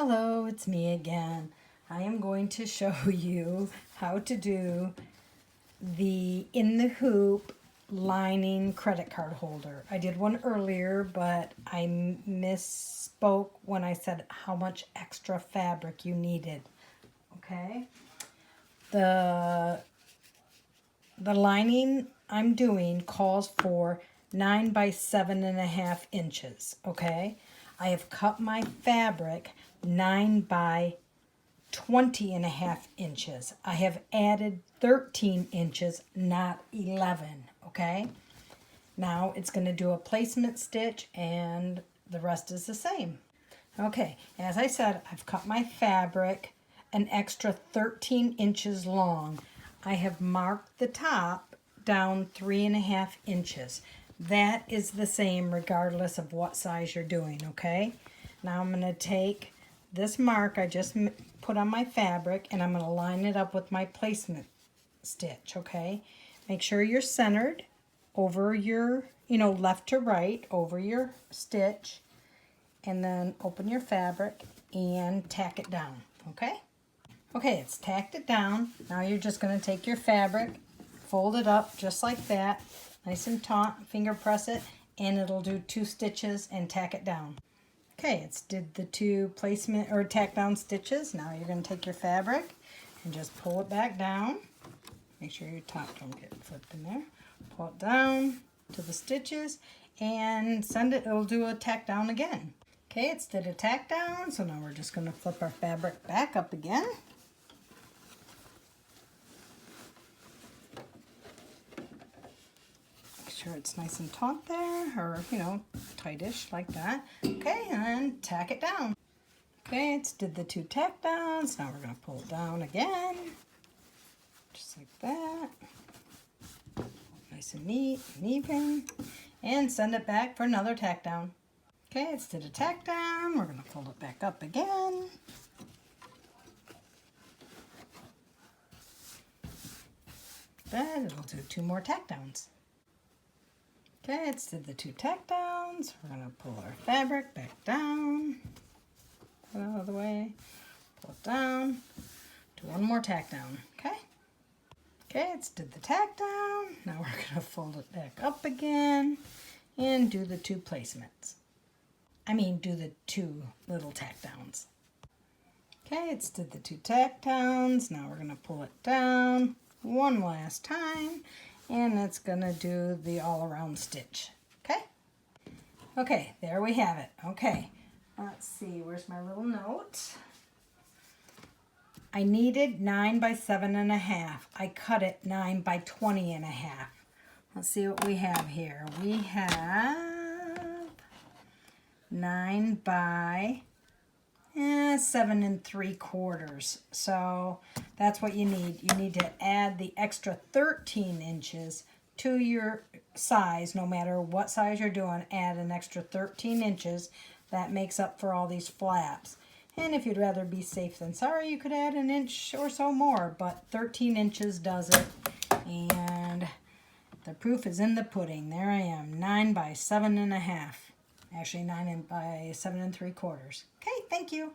Hello, it's me again. I am going to show you how to do the in the hoop lining credit card holder. I did one earlier, but I misspoke when I said how much extra fabric you needed. Okay? The lining I'm doing calls for 9 by 7.5 inches. Okay? I have cut my fabric 9 by 20.5 inches. I have added 13 inches, not 11, okay? Now it's going to do a placement stitch and the rest is the same. Okay, as I said, I've cut my fabric an extra 13 inches long. I have marked the top down 3.5 inches. That is the same regardless of what size you're doing, okay? Now I'm going to take this mark I just put on my fabric and I'm going to line it up with my placement stitch, okay? Make sure you're centered over your, left to right over your stitch, and then open your fabric and tack it down, okay? Okay, it's tacked it down. Now you're just going to take your fabric, fold it up just like that, nice and taut, finger press it, and it'll do 2 stitches and tack it down. Okay, it's did the 2 placement or tack down stitches. Now you're going to take your fabric and just pull it back down. Make sure your top don't get flipped in there. Pull it down to the stitches and send it. It'll do a tack down again. Okay, it's did a tack down, so now we're just going to flip our fabric back up again. Sure it's nice and taut there, or tightish like that. Okay, and then tack it down. Okay, it's did the 2 tack downs. Now we're going to pull it down again, just like that. Nice and neat and even, and send it back for another tack down. Okay, it's did a tack down. We're going to fold it back up again. Then it'll do 2 more tack downs. Okay, it's did the 2 tack downs. We're going to pull our fabric back down, put it out of the way, pull it down, do 1 more tack down, okay? Okay, it's did the tack down. Now we're going to fold it back up again and do the 2 placements. Do the 2 little tack downs. Okay, it's did the 2 tack downs. Now we're going to pull it down 1 last time. And it's going to do the all-around stitch, okay? Okay, there we have it. Okay, let's see, where's my little note? I needed 9 by 7.5. I cut it 9 by 20.5. Let's see what we have here. We have 9 by 7 3/4. So that's what you need. You need to add the extra 13 inches to your size. No matter what size you're doing, add an extra 13 inches. That makes up for all these flaps. And if you'd rather be safe than sorry, you could add an inch or so more, but 13 inches does it. And the proof is in the pudding. There I am, 9 by 7.5. Actually 9 by 7 3/4. Okay, thank you.